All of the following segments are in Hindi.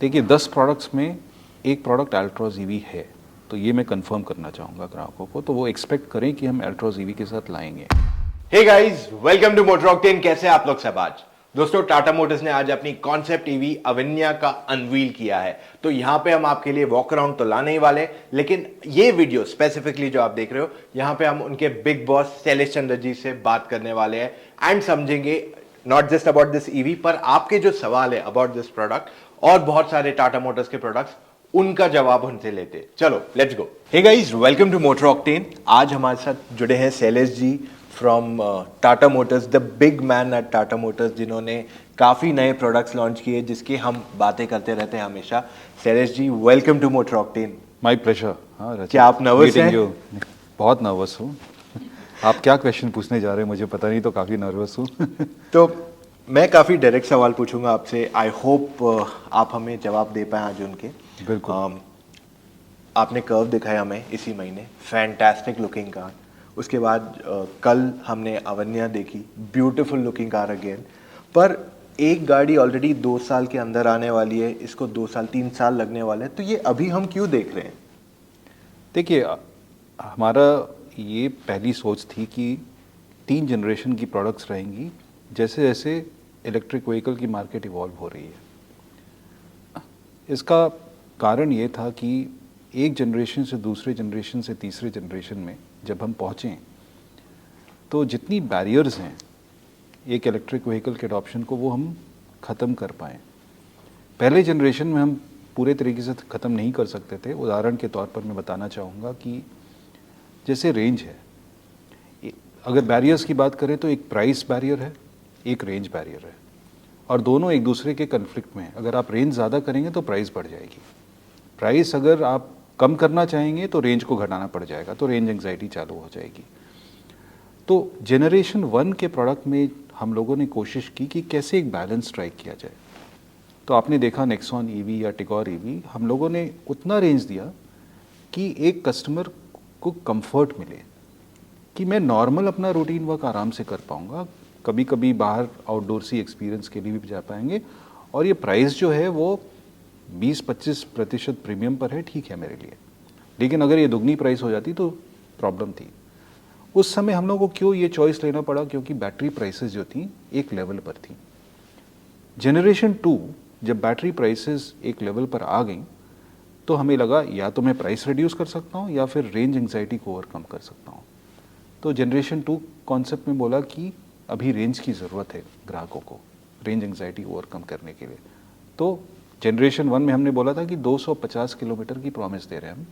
देखिए 10 प्रोडक्ट्स में एक प्रोडक्ट अल्ट्रॉज ईवी है, तो ये मैं कंफर्म करना चाहूँगा ग्राहकों को, तो वो एक्सपेक्ट करें कि हम अल्ट्रॉज ईवी के साथ लाएंगे। Hey guys, welcome to motor Octane. कैसे आप लोग सब? आज दोस्तों टाटा मोटर्स ने आज अपनी कॉन्सेप्ट ईवी अवेन्या का अनवील किया है। तो यहां पे हम आपके लिए वॉक अराउंड तो लाने ही वाले, लेकिन ये वीडियो स्पेसिफिकली जो आप देख रहे हो, यहां पे हम उनके बिग बॉस शैलेश चंद्र जी से बात करने वाले हैं एंड समझेंगे not just about this EV, पर आपके जो सवाल है अबाउट दिस प्रोडक्ट और बहुत सारे टाटा मोटर्स के प्रोडक्ट्स, उनका जवाब उनसे लेते। चलो let's go. Hey guys, welcome to motor octane. आज हमारे साथ जुड़े हैं Shailesh ji from Tata Motors, the big man at Tata Motors, जिन्होंने काफ़ी नए प्रोडक्ट्स लॉन्च किए जिसकी हम बातें करते रहते हैं हमेशा। Shailesh ji, welcome to motor octane. My pleasure. हाँ रचित, क्या आप nervous हैं? बहुत नर्वस हूँ। आप क्या क्वेश्चन पूछने जा रहे हैं मुझे पता नहीं, तो काफ़ी नर्वस हूँ। तो मैं काफ़ी डायरेक्ट सवाल पूछूंगा आपसे। आई होप आप हमें जवाब दे पाए आज उनके। बिल्कुल। आपने कर्व दिखाया हमें इसी महीने, फैंटास्टिक लुकिंग कार। उसके बाद कल हमने अवन्या देखी, ब्यूटीफुल लुकिंग कार अगेन। पर एक गाड़ी ऑलरेडी 2 साल के अंदर आने वाली है, इसको 2 साल 3 साल लगने वाले हैं, तो ये अभी हम क्यों देख रहे हैं? देखिए हमारा ये पहली सोच थी कि 3 जनरेशन की प्रोडक्ट्स रहेंगी जैसे जैसे इलेक्ट्रिक व्हीकल की मार्केट इवॉल्व हो रही है। इसका कारण ये था कि एक जनरेशन से दूसरे जनरेशन से तीसरे जनरेशन में जब हम पहुँचें तो जितनी बैरियर्स हैं एक इलेक्ट्रिक व्हीकल के अडॉप्शन को, वो हम ख़त्म कर पाएँ। पहले जनरेशन में हम पूरे तरीके से ख़त्म नहीं कर सकते थे। उदाहरण के तौर पर मैं बताना चाहूँगा कि जैसे रेंज है, अगर बैरियर्स की बात करें तो एक प्राइस बैरियर है, एक रेंज बैरियर है, और दोनों एक दूसरे के कन्फ्लिक्ट में हैं। अगर आप रेंज ज़्यादा करेंगे तो प्राइस बढ़ जाएगी, प्राइस अगर आप कम करना चाहेंगे तो रेंज को घटाना पड़ जाएगा, तो रेंज एंग्जाइटी चालू हो जाएगी। तो जनरेशन 1 के प्रोडक्ट में हम लोगों ने कोशिश की कि कैसे एक बैलेंस स्ट्राइक किया जाए। तो आपने देखा नेक्सॉन ईवी या टिगोर ईवी, हम लोगों ने उतना रेंज दिया कि एक कस्टमर को कंफर्ट मिले कि मैं नॉर्मल अपना रूटीन वर्क आराम से कर पाऊंगा, कभी कभी बाहर आउटडोर सी एक्सपीरियंस के लिए भी जा पाएंगे, और ये प्राइस जो है वो 20-25% प्रीमियम पर है, ठीक है मेरे लिए। लेकिन अगर ये दुगनी प्राइस हो जाती तो प्रॉब्लम थी। उस समय हम लोगों को क्यों ये चॉइस लेना पड़ा? क्योंकि बैटरी प्राइसेस जो थी एक लेवल पर थी। जनरेशन 2 जब बैटरी प्राइसेस एक लेवल पर आ गई तो हमें लगा या तो मैं प्राइस रिड्यूस कर सकता हूँ या फिर रेंज एंग्जाइटी को ओवरकम कर सकता हूँ। तो जनरेशन 2 कॉन्सेप्ट में बोला कि अभी रेंज की ज़रूरत है ग्राहकों को, रेंज एंग्जाइटी ओवरकम करने के लिए। तो जनरेशन 1 में हमने बोला था कि 250 किलोमीटर की प्रॉमिस दे रहे हैं हम,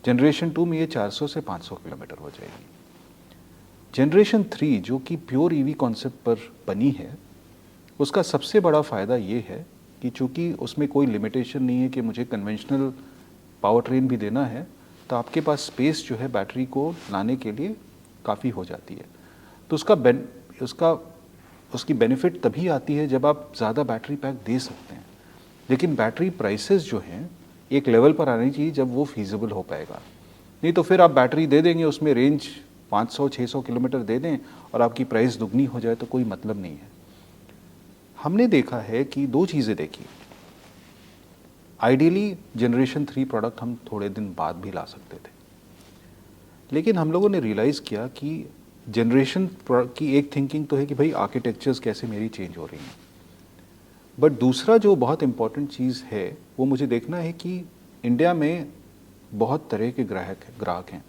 जनरेशन 2 में ये 400 से 500 किलोमीटर हो जाएगी। जनरेशन 3 जो कि प्योर ईवी कॉन्सेप्ट पर बनी है, उसका सबसे बड़ा फ़ायदा ये है कि चूँकि उसमें कोई लिमिटेशन नहीं है कि मुझे कन्वेंशनल पावर ट्रेन भी देना है, तो आपके पास स्पेस जो है बैटरी को लाने के लिए काफ़ी हो जाती है। तो उसकी बेनिफिट तभी आती है जब आप ज़्यादा बैटरी पैक दे सकते हैं। लेकिन बैटरी प्राइसेस जो हैं एक लेवल पर आनी चाहिए जब वो फीजिबल हो पाएगा। नहीं तो फिर आप बैटरी दे देंगे, उसमें रेंज 500-600 किलोमीटर दे दें और आपकी प्राइस दुगनी हो जाए तो कोई मतलब नहीं है। हमने देखा है कि 2 चीज़ें देखी। आइडियली जनरेशन 3 प्रोडक्ट हम थोड़े दिन बाद भी ला सकते थे, लेकिन हम लोगों ने रियलाइज़ किया कि जनरेशन की एक थिंकिंग तो है कि भाई आर्किटेक्चर्स कैसे मेरी चेंज हो रही हैं, बट दूसरा जो बहुत इम्पॉर्टेंट चीज़ है वो मुझे देखना है कि इंडिया में बहुत तरह के ग्राहक हैं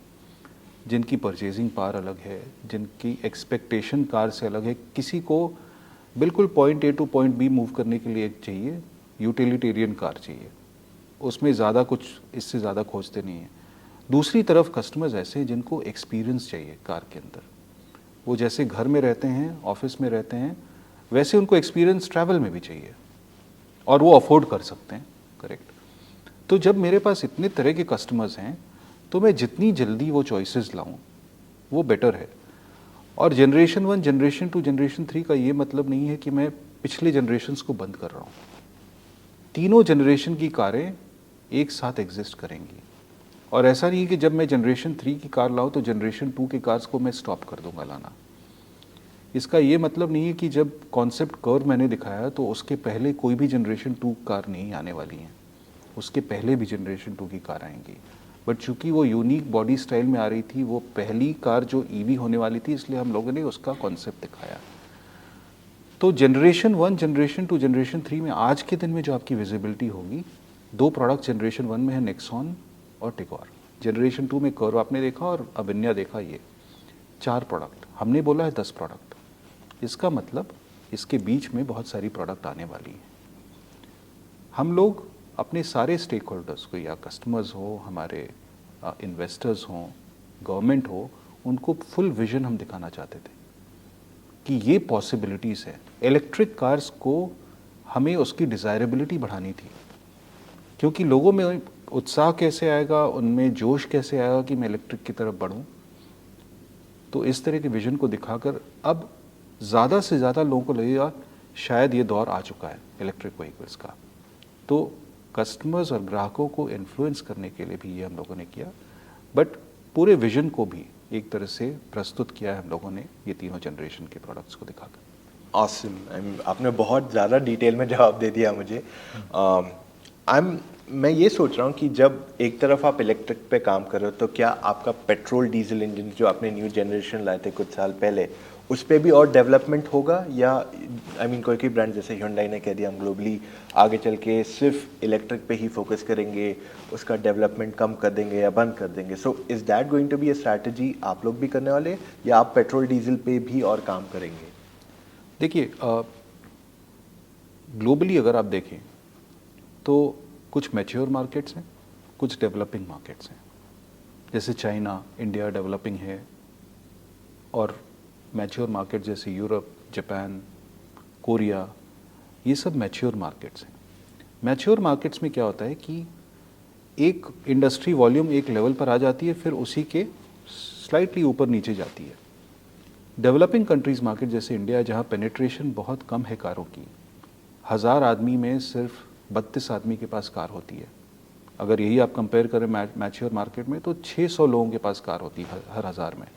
जिनकी परचेजिंग पावर अलग है, जिनकी एक्सपेक्टेशन कार से अलग है। किसी को बिल्कुल point A to point B move करने के लिए एक चाहिए, यूटिलिटेरियन कार चाहिए, उसमें ज़्यादा कुछ इससे ज़्यादा खोजते नहीं हैं। दूसरी तरफ कस्टमर्स ऐसे हैं जिनको एक्सपीरियंस चाहिए कार के अंदर। वो जैसे घर में रहते हैं, ऑफिस में रहते हैं, वैसे उनको एक्सपीरियंस ट्रैवल में भी चाहिए, और वो अफोर्ड कर सकते हैं। करेक्ट। तो जब मेरे पास इतने तरह के कस्टमर्स हैं तो मैं जितनी जल्दी वो चॉइसेस लाऊं वो बेटर है। और जनरेशन 1, जनरेशन 2, जनरेशन 3 का ये मतलब नहीं है कि मैं पिछले जनरेशन्स को बंद कर रहा हूँ। तीनों जनरेशन की कारें एक साथ एग्जिस्ट करेंगी, और ऐसा नहीं है कि जब मैं जनरेशन 3 की कार लाऊं तो जनरेशन 2 की कार्स को मैं स्टॉप कर दूंगा लाना। इसका ये मतलब नहीं है कि जब कॉन्सेप्ट कर्व मैंने दिखाया तो उसके पहले कोई भी जनरेशन 2 कार नहीं आने वाली हैं, उसके पहले भी जनरेशन 2 की कार आएंगी। बट चूंकि वो यूनिक बॉडी स्टाइल में आ रही थी, वो पहली कार जो ईवी होने वाली थी, इसलिए हम लोगों ने उसका कॉन्सेप्ट दिखाया। तो जनरेशन 1, जनरेशन 2, जनरेशन 3 में आज के दिन में जो आपकी विजिबिलिटी होगी, 2 प्रोडक्ट जनरेशन 1 में है, नेक्सॉन और टिगोर। जनरेशन 2 में कर्व आपने देखा और अविन्या देखा, ये 4 प्रोडक्ट, हमने बोला है 10 प्रोडक्ट। इसका मतलब इसके बीच में बहुत सारी प्रोडक्ट आने वाली हैं। हम लोग अपने सारे स्टेक होल्डर्स को, या कस्टमर्स हो, हमारे इन्वेस्टर्स हों, गवर्नमेंट हो, उनको फुल विजन हम दिखाना चाहते थे कि ये पॉसिबिलिटीज़ है। इलेक्ट्रिक कार्स को हमें उसकी डिज़ायरेबिलिटी बढ़ानी थी, क्योंकि लोगों में उत्साह कैसे आएगा, उनमें जोश कैसे आएगा कि मैं इलेक्ट्रिक की तरफ बढ़ूं। तो इस तरह के विजन को दिखाकर अब ज़्यादा से ज़्यादा लोगों को लगेगा शायद ये दौर आ चुका है इलेक्ट्रिक व्हीकल्स का। तो कस्टमर्स और ग्राहकों को इन्फ्लुएंस करने के लिए भी ये हम लोगों ने किया, बट पूरे विजन को भी एक तरह से प्रस्तुत किया है हम लोगों ने ये तीनों जनरेशन के प्रोडक्ट्स को दिखाकर। ऑसम, आपने बहुत ज़्यादा डिटेल में जवाब दे दिया मुझे। मैं ये सोच रहा हूँ कि जब एक तरफ आप इलेक्ट्रिक पे काम कर रहे हो, तो क्या आपका पेट्रोल डीजल इंजन जो आपने न्यू जनरेशन लाए थे कुछ साल पहले, उस पर भी और डेवलपमेंट होगा, या कोई ब्रांड जैसे Hyundai ने कह दिया हम ग्लोबली आगे चल के सिर्फ इलेक्ट्रिक पे ही फोकस करेंगे, उसका डेवलपमेंट कम कर देंगे या बंद कर देंगे। So is that going to be a strategy आप लोग भी करने वाले, या आप पेट्रोल डीजल पे भी और काम करेंगे? देखिए, ग्लोबली अगर आप देखें तो कुछ मैच्योर मार्केट्स हैं, कुछ डेवलपिंग मार्केट्स हैं। जैसे चाइना, इंडिया डेवलपिंग है, और मैच्योर मार्केट जैसे यूरोप, जापान, कोरिया, ये सब मैच्योर मार्केट्स हैं। मैच्योर मार्केट्स में क्या होता है कि एक इंडस्ट्री वॉल्यूम एक लेवल पर आ जाती है, फिर उसी के स्लाइटली ऊपर नीचे जाती है। डेवलपिंग कंट्रीज़ मार्केट जैसे इंडिया, जहाँ पेनिट्रेशन बहुत कम है कारों की, 1000 आदमी में सिर्फ 32 आदमी के पास कार होती है। अगर यही आप कंपेयर करें मैच्योर मार्केट में, तो 600 लोगों के पास कार होती है हर 1000 में।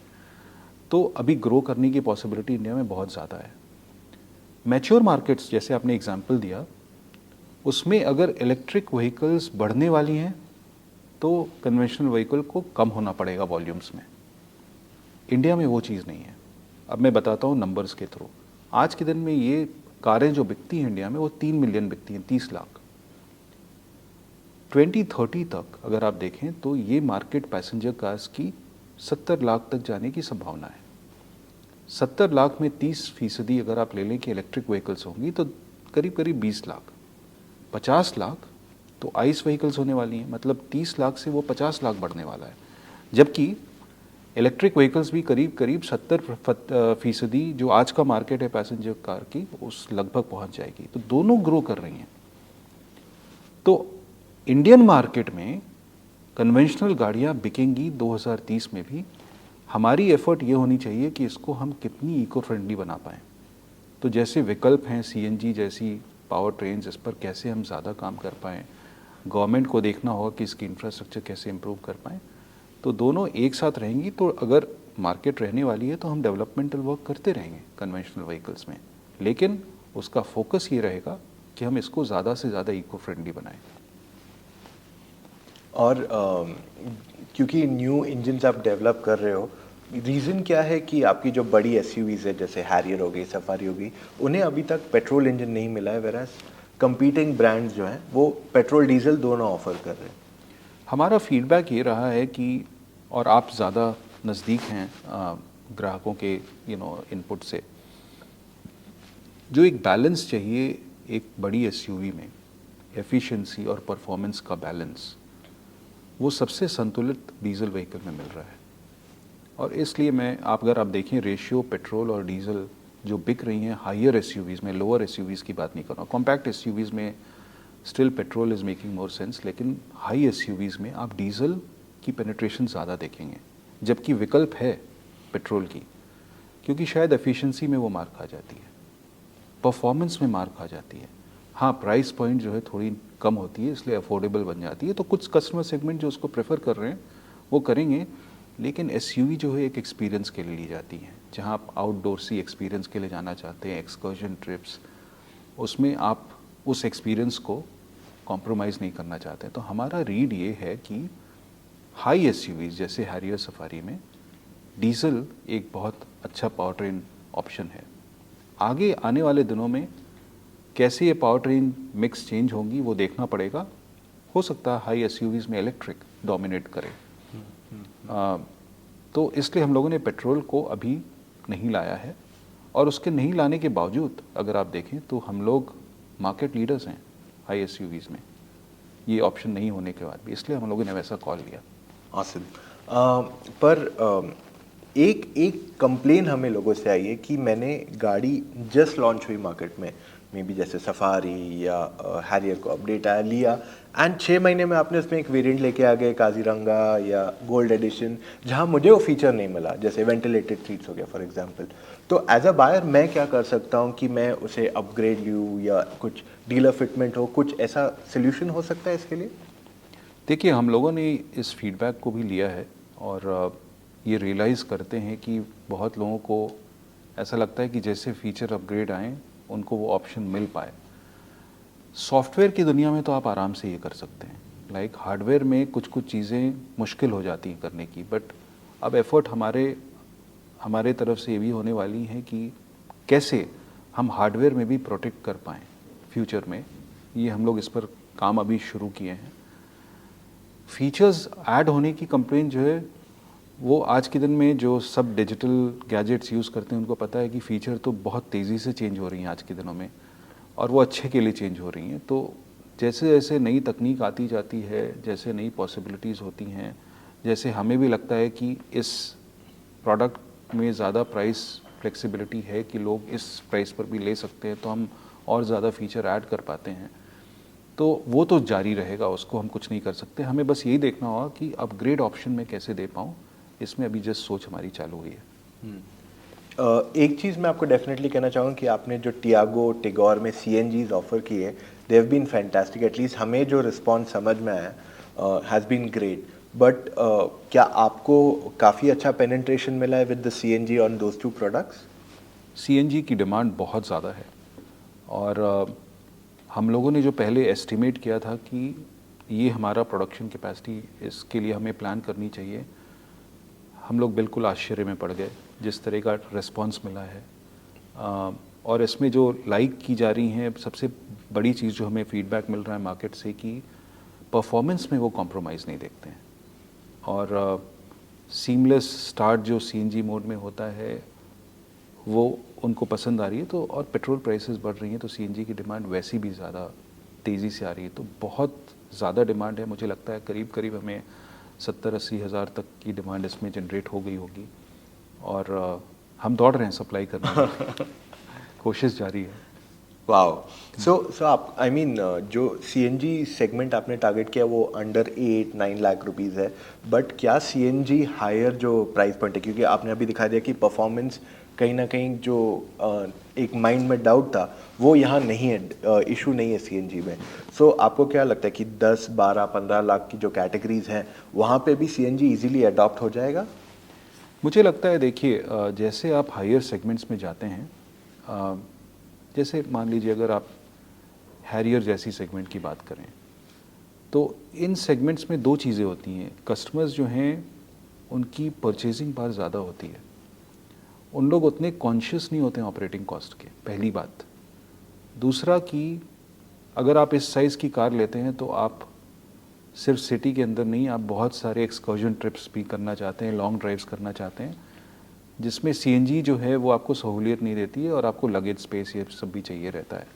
तो अभी ग्रो करने की पॉसिबिलिटी इंडिया में बहुत ज़्यादा है। मैच्योर मार्केट्स जैसे आपने एग्जांपल दिया, उसमें अगर इलेक्ट्रिक व्हीकल्स बढ़ने वाली हैं तो कन्वेंशनल व्हीकल को कम होना पड़ेगा वॉल्यूम्स में। इंडिया में वो चीज़ नहीं है। अब मैं बताता हूँ नंबर्स के थ्रू। आज के दिन में ये कारें जो बिकती हैं इंडिया में, वो 3 मिलियन बिकती हैं, 30 लाख। 2030 तक अगर आप देखें तो ये मार्केट पैसेंजर कार्स की 70 लाख तक जाने की संभावना है। 70 लाख में 30% अगर आप ले लें कि इलेक्ट्रिक व्हीकल्स होंगी, तो करीब करीब 20 लाख। 50 लाख तो आइस व्हीकल्स होने वाली हैं, मतलब 30 लाख से वो 50 लाख बढ़ने वाला है। जबकि इलेक्ट्रिक व्हीकल्स भी करीब करीब 70% जो आज का मार्केट है पैसेंजर कार की, उस लगभग पहुंच जाएगी। तो दोनों ग्रो कर रही हैं। तो इंडियन मार्केट में कन्वेंशनल गाड़ियां बिकेंगी 2030 में भी। हमारी एफर्ट ये होनी चाहिए कि इसको हम कितनी इको फ्रेंडली बना पाएँ। तो जैसे विकल्प हैं CNG जैसी पावर ट्रेन्स, इस पर कैसे हम ज़्यादा काम कर पाएँ। गवर्नमेंट को देखना होगा कि इसकी इंफ्रास्ट्रक्चर कैसे इम्प्रूव कर पाएँ। तो दोनों एक साथ रहेंगी। तो अगर मार्केट रहने वाली है तो हम डेवलपमेंटल वर्क करते रहेंगे कन्वेंशनल व्हीकल्स में, लेकिन उसका फोकस ये रहेगा कि हम इसको ज़्यादा से ज़्यादा इको फ्रेंडली बनाएं। और क्योंकि न्यू इंजन्स आप डेवलप कर रहे हो, रीज़न क्या है कि आपकी जो बड़ी SUVs है जैसे हैरियर हो गई, सफारी हो गई, उन्हें अभी तक पेट्रोल इंजन नहीं मिला है, वेरास कंपीटिंग ब्रांड्स जो हैं वो पेट्रोल डीजल दोनों ऑफर कर रहे हैं? हमारा फीडबैक ये रहा है कि, और आप ज़्यादा नज़दीक हैं ग्राहकों के इनपुट से, जो एक बैलेंस चाहिए एक बड़ी SUV में, एफिशिएंसी और परफॉर्मेंस का बैलेंस, वो सबसे संतुलित डीजल व्हीकल में मिल रहा है। और इसलिए अगर आप देखें रेशियो पेट्रोल और डीजल जो बिक रही हैं हायर SUVs में, लोअर SUVs की बात नहीं कर रहा हूँ, कॉम्पैक्ट SUVs में still petrol is making more sense, लेकिन हाई SUVs में आप डीजल की पेनिट्रेशन ज़्यादा देखेंगे, जबकि विकल्प है पेट्रोल की, क्योंकि शायद एफिशिएंसी में वो मार खा जाती है, परफॉर्मेंस में मार खा जाती है। हाँ, प्राइस पॉइंट जो है थोड़ी कम होती है, इसलिए अफोर्डेबल बन जाती है। तो कुछ कस्टमर सेगमेंट जो उसको प्रेफर कर रहे हैं वो करेंगे, लेकिन SUV जो है एक एक्सपीरियंस के लिए ली जाती है। जहाँ आप आउटडोर सी एक्सपीरियंस के लिए जाना चाहते हैं, एक्सकर्जन ट्रिप्स, उसमें आप उस एक्सपीरियंस को कॉम्प्रोमाइज़ नहीं करना चाहते। तो हमारा रीड ये है कि हाई एसयूवीज जैसे हैरियर सफारी में डीजल एक बहुत अच्छा पावर ट्रेन ऑप्शन है। आगे आने वाले दिनों में कैसे ये पावर ट्रेन मिक्स चेंज होंगी वो देखना पड़ेगा। हो सकता है हाई एसयूवीज में इलेक्ट्रिक डोमिनेट करे। तो इसलिए हम लोगों ने पेट्रोल को अभी नहीं लाया है, और उसके नहीं लाने के बावजूद अगर आप देखें तो हम लोग मार्केट लीडर्स हैं हाई एसयूवीज में, ये ऑप्शन नहीं होने के बाद भी, इसलिए हम लोगों ने वैसा कॉल लिया। ऑसम। पर एक एक कंप्लेन हमें लोगों से आई है कि मैंने गाड़ी जस्ट लॉन्च हुई मार्केट में, मे बी जैसे सफारी या हैरियर को अपडेट आया लिया, एंड 6 महीने में आपने उसमें एक वेरिएंट लेके आ गए काजीरंगा या गोल्ड एडिशन, जहां मुझे वो फीचर नहीं मिला, जैसे वेंटिलेटेड सीट्स हो गया फॉर एग्जांपल। तो एज अ बायर मैं क्या कर सकता हूं कि मैं उसे अपग्रेड लूँ, या कुछ डीलर फिटमेंट हो, कुछ ऐसा सोल्यूशन हो सकता है इसके लिए? देखिए, हम लोगों ने इस फीडबैक को भी लिया है, और ये रियलाइज़ करते हैं कि बहुत लोगों को ऐसा लगता है कि जैसे फीचर अपग्रेड आएँ उनको वो ऑप्शन मिल पाए। सॉफ्टवेयर की दुनिया में तो आप आराम से ये कर सकते हैं, लाइक हार्डवेयर में कुछ कुछ चीज़ें मुश्किल हो जाती हैं करने की, बट अब एफर्ट हमारे तरफ से ये भी होने वाली है कि कैसे हम हार्डवेयर में भी प्रोटेक्ट कर पाएँ फ्यूचर में। ये हम लोग इस पर काम अभी शुरू किए हैं। फीचर्स ऐड होने की कंप्लेन जो है वो आज के दिन में जो सब डिजिटल गैजेट्स यूज़ करते हैं उनको पता है कि फ़ीचर तो बहुत तेज़ी से चेंज हो रही हैं आज के दिनों में, और वो अच्छे के लिए चेंज हो रही हैं। तो जैसे जैसे नई तकनीक आती जाती है, जैसे नई पॉसिबिलिटीज़ होती हैं, जैसे हमें भी लगता है कि इस प्रोडक्ट में ज़्यादा प्राइस फ्लेक्सिबिलिटी है कि लोग इस प्राइस पर भी ले सकते हैं, तो हम और ज़्यादा फीचर ऐड कर पाते हैं। तो वो तो जारी रहेगा, उसको हम कुछ नहीं कर सकते। हमें बस यही देखना होगा कि अपग्रेड ऑप्शन में कैसे दे पाऊँ, इसमें अभी जस्ट सोच हमारी चालू हुई है। एक चीज़ मैं आपको डेफिनेटली कहना चाहूँगा कि आपने जो टियागो टिगोर में CNGs ऑफर किए, they have been fantastic, at least हमें जो रिस्पॉन्स समझ में आया हैज़ बीन ग्रेट। बट क्या आपको काफ़ी अच्छा पेनिट्रेशन मिला है with the CNG on those two products? CNG की डिमांड बहुत ज़्यादा है, और हम लोगों ने जो पहले एस्टिमेट किया था कि ये हमारा प्रोडक्शन कैपेसिटी, इसके लिए हमें प्लान करनी चाहिए, हम लोग बिल्कुल आश्चर्य में पड़ गए जिस तरह का रिस्पांस मिला है। और इसमें जो लाइक की जा रही हैं, सबसे बड़ी चीज़ जो हमें फीडबैक मिल रहा है मार्केट से कि परफॉर्मेंस में वो कॉम्प्रोमाइज़ नहीं देखते हैं, और सीमलेस स्टार्ट जो सीएनजी मोड में होता है वो उनको पसंद आ रही है। तो और पेट्रोल प्राइसेस बढ़ रही हैं, तो सीएनजी की डिमांड वैसी भी ज़्यादा तेज़ी से आ रही है। तो बहुत ज़्यादा डिमांड है, मुझे लगता है करीब करीब हमें 70-80 हज़ार तक की डिमांड इसमें जनरेट हो गई होगी, और हम दौड़ रहे हैं सप्लाई करने में। कोशिश जारी है। वाओ। सो आप आई मीन जो CNG सेगमेंट आपने टारगेट किया वो अंडर 8-9 लाख रुपीस है, बट क्या CNG हायर जो प्राइस पॉइंट है, क्योंकि आपने अभी दिखा दिया कि परफॉर्मेंस कहीं ना कहीं जो एक माइंड में डाउट था वो यहाँ नहीं है, इशू नहीं है CNG में। सो आपको क्या लगता है कि 10-12-15 लाख की जो कैटेगरीज हैं वहाँ पे भी CNG इजीली अडॉप्ट हो जाएगा? मुझे लगता है, देखिए, जैसे आप हायर सेगमेंट्स में जाते हैं, जैसे मान लीजिए अगर आप हैरियर जैसी सेगमेंट की बात करें, तो इन सेगमेंट्स में दो चीज़ें होती हैं। कस्टमर्स जो हैं उनकी परचेजिंग पावर ज़्यादा होती है, उन लोग उतने कॉन्शियस नहीं होते हैं ऑपरेटिंग कॉस्ट के, पहली बात। दूसरा कि अगर आप इस साइज़ की कार लेते हैं तो आप सिर्फ सिटी के अंदर नहीं, आप बहुत सारे एक्सकर्जन ट्रिप्स भी करना चाहते हैं, लॉन्ग ड्राइव्स करना चाहते हैं, जिसमें सीएनजी जो है वो आपको सहूलियत नहीं देती है, और आपको लगेज स्पेस ये सब भी चाहिए रहता है।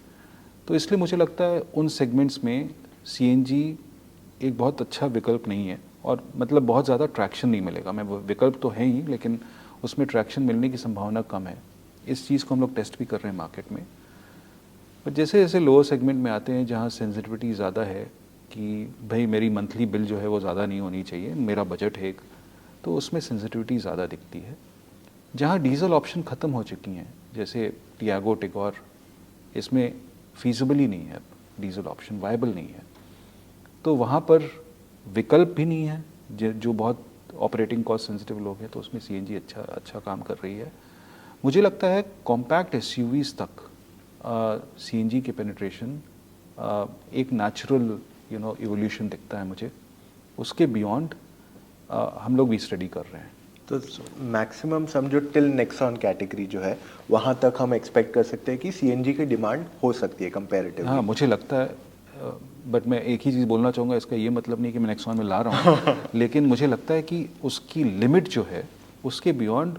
तो इसलिए मुझे लगता है उन सेगमेंट्स में सीएनजी एक बहुत अच्छा विकल्प नहीं है, और मतलब बहुत ज़्यादा ट्रैक्शन नहीं मिलेगा। मैं विकल्प तो है ही, लेकिन उसमें ट्रैक्शन मिलने की संभावना कम है। इस चीज़ को हम लोग टेस्ट भी कर रहे हैं मार्केट में। पर जैसे जैसे लोअर सेगमेंट में आते हैं, जहाँ सेंसिटिविटी ज़्यादा है कि भाई मेरी मंथली बिल जो है वो ज़्यादा नहीं होनी चाहिए, मेरा बजट है एक, तो उसमें सेंसिटिविटी ज़्यादा दिखती है। जहाँ डीजल ऑप्शन ख़त्म हो चुकी हैं, जैसे टियागो टिगोर, इसमें फीजिबल ही नहीं है, डीजल ऑप्शन वायबल नहीं है, तो वहाँ पर विकल्प भी नहीं है। जो बहुत ऑपरेटिंग कॉस्ट सेंसिटिव लोग हैं, तो उसमें सीएनजी अच्छा काम कर रही है। मुझे लगता है कॉम्पैक्ट एसयूवीज तक सीएनजी के पेनिट्रेशन एक नेचुरल इवोल्यूशन दिखता है मुझे। उसके बियॉन्ड हम लोग भी स्टडी कर रहे हैं। तो मैक्सिमम समझो टिल नेक्सॉन कैटेगरी जो है वहाँ तक हम एक्सपेक्ट कर सकते हैं कि सीएनजी की डिमांड हो सकती है कंपैरेटिवली। हाँ, मुझे लगता है, बट मैं एक ही चीज़ बोलना चाहूँगा, इसका ये मतलब नहीं कि मैं नेक्सॉन में ला रहा हूँ लेकिन मुझे लगता है कि उसकी लिमिट जो है उसके बियॉन्ड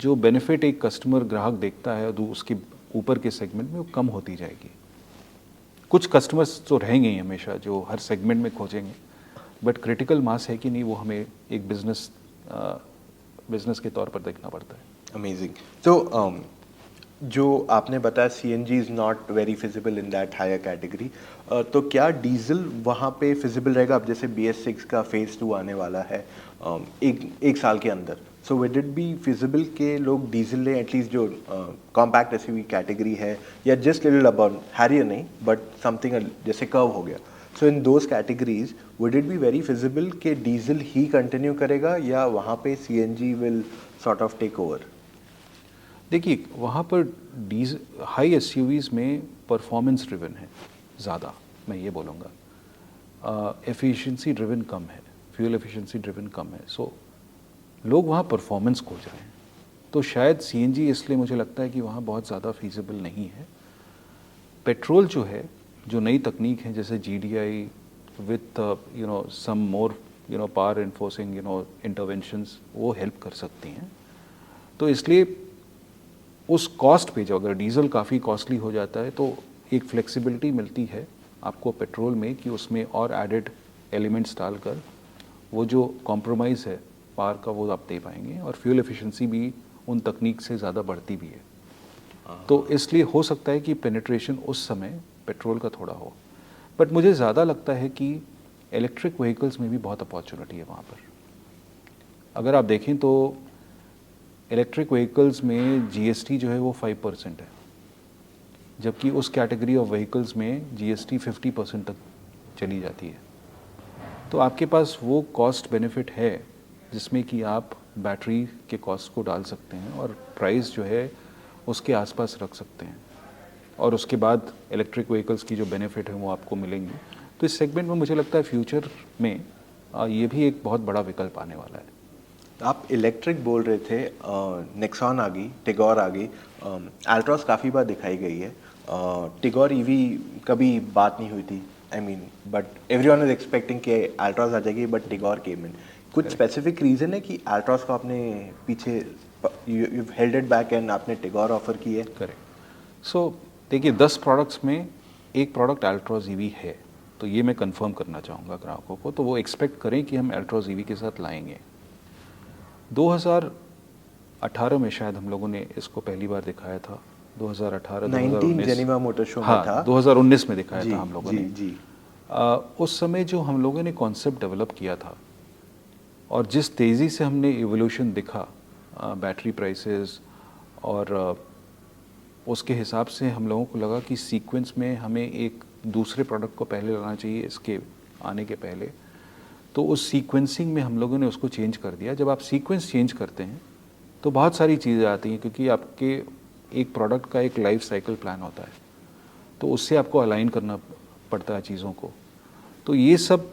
जो बेनिफिट एक कस्टमर ग्राहक देखता है उसके ऊपर के सेगमेंट में वो कम होती जाएगी। कुछ कस्टमर्स तो रहेंगे ही हमेशा जो हर सेगमेंट में खोजेंगे, बट क्रिटिकल मास है कि नहीं वो हमें एक बिजनेस के तौर पर देखना पड़ता है। अमेजिंग। तो जो आपने बताया CNG is not very feasible in that higher category, तो क्या डीजल वहाँ पे फिजिबल रहेगा? अब जैसे BS6 का फेज 2 आने वाला है एक साल के अंदर, सो विड इट बी फिजिबल के लोग डीजल लें एटलीस्ट जो कॉम्पैक्ट एसयूवी कैटेगरी है, या जस्ट लिटिल अबाउट हैरियर नहीं बट समथिंग जैसे कर्व हो गया, so in those categories would it be very feasible कि डीजल ही कंटिन्यू करेगा या वहाँ पे CNG will sort of take over? देखिए, वहाँ पर हाई एसयूवीज में परफॉर्मेंस ड्रिवन है ज़्यादा, मैं ये बोलूँगा। एफिशिएंसी ड्रिवन कम है, फ्यूल एफिशिएंसी ड्रिवन कम है। सो लोग वहाँ परफॉर्मेंस खोज रहे हैं, तो शायद सीएनजी इसलिए मुझे लगता है कि वहाँ बहुत ज़्यादा फीजिबल नहीं है। पेट्रोल जो है, जो नई तकनीक है जैसे GDI with some more power enforcing interventions, वो हेल्प कर सकती हैं। तो इसलिए उस कॉस्ट पे, जो अगर डीजल काफ़ी कॉस्टली हो जाता है तो एक फ्लेक्सिबिलिटी मिलती है आपको पेट्रोल में कि उसमें और एडेड एलिमेंट्स डालकर वो जो कॉम्प्रोमाइज़ है पावर का वो आप दे पाएंगे, और फ्यूल एफिशिएंसी भी उन तकनीक से ज़्यादा बढ़ती भी है। तो इसलिए हो सकता है कि पेनिट्रेशन उस समय पेट्रोल का थोड़ा हो, बट मुझे ज़्यादा लगता है कि इलेक्ट्रिक व्हीकल्स में भी बहुत अपॉर्चुनिटी है वहाँ पर। अगर आप देखें तो इलेक्ट्रिक व्हीकल्स में GST जो है वो 5% है, जबकि उस कैटेगरी ऑफ व्हीकल्स में GST 50% तक चली जाती है। तो आपके पास वो कॉस्ट बेनिफिट है जिसमें कि आप बैटरी के कॉस्ट को डाल सकते हैं और प्राइस जो है उसके आसपास रख सकते हैं, और उसके बाद इलेक्ट्रिक व्हीकल्स की जो बेनिफिट है वो आपको मिलेंगी। तो इस सेगमेंट में मुझे लगता है फ्यूचर में ये भी एक बहुत बड़ा विकल्प आने वाला है। आप इलेक्ट्रिक बोल रहे थे, नेक्सॉन आ गई, टिगोर आ गई, अल्ट्रॉस काफ़ी बार दिखाई गई है, टिगोर ईवी कभी बात नहीं हुई थी, I mean, but everyone is expecting कि अल्ट्रॉस आ जाएगी, बट टिगोर केम इन। कुछ स्पेसिफिक रीज़न है कि अल्ट्रॉस को आपने पीछे you held it back and आपने टिगोर ऑफर की है? करेक्ट। सो देखिए, 10 प्रोडक्ट्स में एक प्रोडक्ट अल्ट्रॉस ईवी है, तो ये मैं कंफर्म करना चाहूँगा ग्राहकों को, तो वो एक्सपेक्ट करें कि हम अल्ट्रॉस ईवी के साथ लाएंगे। 2018 में शायद हम लोगों ने इसको पहली बार दिखाया था, 2018-2019 जेनेवा मोटर शो में हाँ, था। 2019 में दिखाया जी, था हम लोगों जी, ने। जी। उस समय जो हम लोगों ने कॉन्सेप्ट डेवलप किया था और जिस तेज़ी से हमने इवोल्यूशन दिखा बैटरी प्राइसेस, और उसके हिसाब से हम लोगों को लगा कि सीक्वेंस में हमें एक दूसरे प्रोडक्ट को पहले लाना चाहिए इसके आने के पहले। तो उस सीक्वेंसिंग में हम लोगों ने उसको चेंज कर दिया। जब आप सीक्वेंस चेंज करते हैं तो बहुत सारी चीज़ें आती हैं, क्योंकि आपके एक प्रोडक्ट का एक लाइफ साइकिल प्लान होता है, तो उससे आपको अलाइन करना पड़ता है चीज़ों को। तो ये सब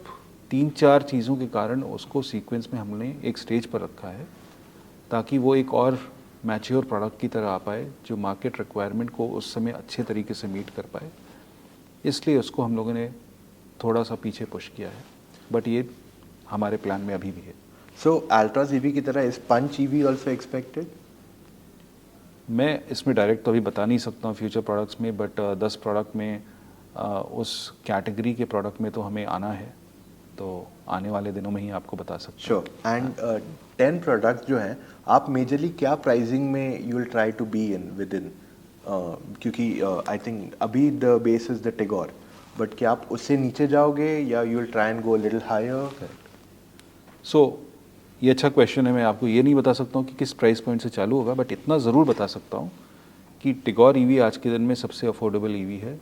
3-4 चीज़ों के कारण उसको सीक्वेंस में हमने एक स्टेज पर रखा है, ताकि वो एक और मैच्योर प्रोडक्ट की तरह आ पाए जो मार्केट रिक्वायरमेंट को उस समय अच्छे तरीके से मीट कर पाए। इसलिए उसको हम लोगों ने थोड़ा सा पीछे पुश किया है, बट ये हमारे प्लान में अभी भी है। सो अल्ट्रॉस ईवी की तरह is Punch EV also expected? मैं इसमें डायरेक्ट तो अभी बता नहीं सकता हूँ फ्यूचर प्रोडक्ट्स में, बट 10 प्रोडक्ट में उस कैटेगरी के प्रोडक्ट में तो हमें आना है, तो आने वाले दिनों में ही आपको बता सकते हैं। श्योर। एंड 10 प्रोडक्ट्स जो हैं, आप मेजरली क्या प्राइसिंग में you will try to be in within? क्योंकि आई थिंक अभी the base is the Tigor, but क्या आप उससे नीचे जाओगे या you will try and go little higher? So ये अच्छा क्वेश्चन है। मैं आपको ये नहीं बता सकता हूँ कि किस प्राइस पॉइंट से चालू होगा, बट इतना ज़रूर बता सकता हूँ कि टिगोर ईवी आज के दिन में सबसे अफोर्डेबल ईवी है।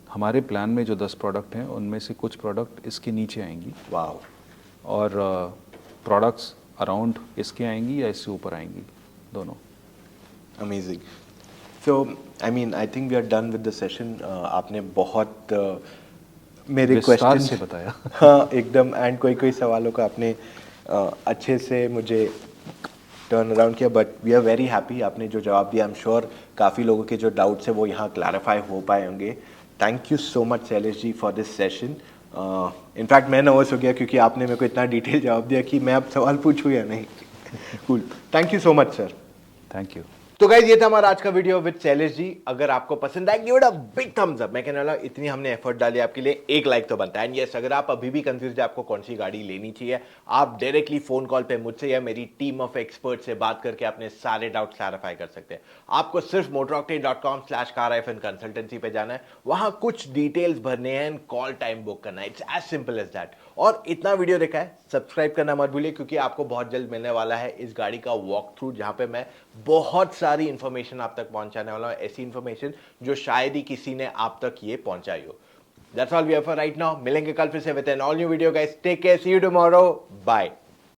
हमारे प्लान में जो 10 प्रोडक्ट हैं उनमें से कुछ प्रोडक्ट इसके नीचे आएंगी, वाओ। और प्रोडक्ट्स अराउंड इसके आएंगी या इससे ऊपर आएंगी, दोनों। Amazing. So I mean I think we are done with the session. आपने बहुत मेरे विस्तार क्वेश्चन से बताया. हाँ एकदम. एंड कोई कोई सवालों का आपने अच्छे से मुझे टर्न अराउंड किया. But we are very happy. आपने जो जवाब दिया, आई एम श्योर काफ़ी लोगों के जो डाउट्स है वो यहाँ क्लैरिफाई हो पाए होंगे. Thank you so much Shailesh ji for this session. In fact मैं नर्वस हो गया क्योंकि आपने मेरे को इतना डिटेल जवाब दिया कि मैं अब सवाल पूछूँ या नहीं. Cool. Thank you so much sir. Thank you. तो गाइस ये था हमारा आज का वीडियो विद शैलेश जी. अगर आपको पसंद आया, give it a big thumbs up. मैं कहने वाला इतनी हमने एफर्ट डाली आपके लिए, एक लाइक तो बनता है. एंड यस, अगर आप अभी भी कंफ्यूज है आपको कौन सी गाड़ी लेनी चाहिए, आप डायरेक्टली फोन कॉल पे मुझसे या मेरी टीम ऑफ एक्सपर्ट से बात करके अपने सारे डाउट क्लैरिफाई कर सकते हैं. आपको सिर्फ motoroctane.com/car-consultancy पे जाना है. वहां कुछ डिटेल्स भरने हैं एंड कॉल टाइम बुक करना है. It's as simple as that. और इतना वीडियो देखा है, सब्सक्राइब करना मत भूलिए क्योंकि आपको बहुत जल्द मिलने वाला है इस गाड़ी का वॉक थ्रू, जहां पे मैं बहुत सारी इंफॉर्मेशन आप तक पहुंचाने वाला हूं. ऐसी इंफॉर्मेशन जो शायद ही किसी ने आप तक ये पहुंचाई हो. That's all we have for right now. मिलेंगे कल फिर से with an all new video guys. Take care. See you tomorrow. Bye.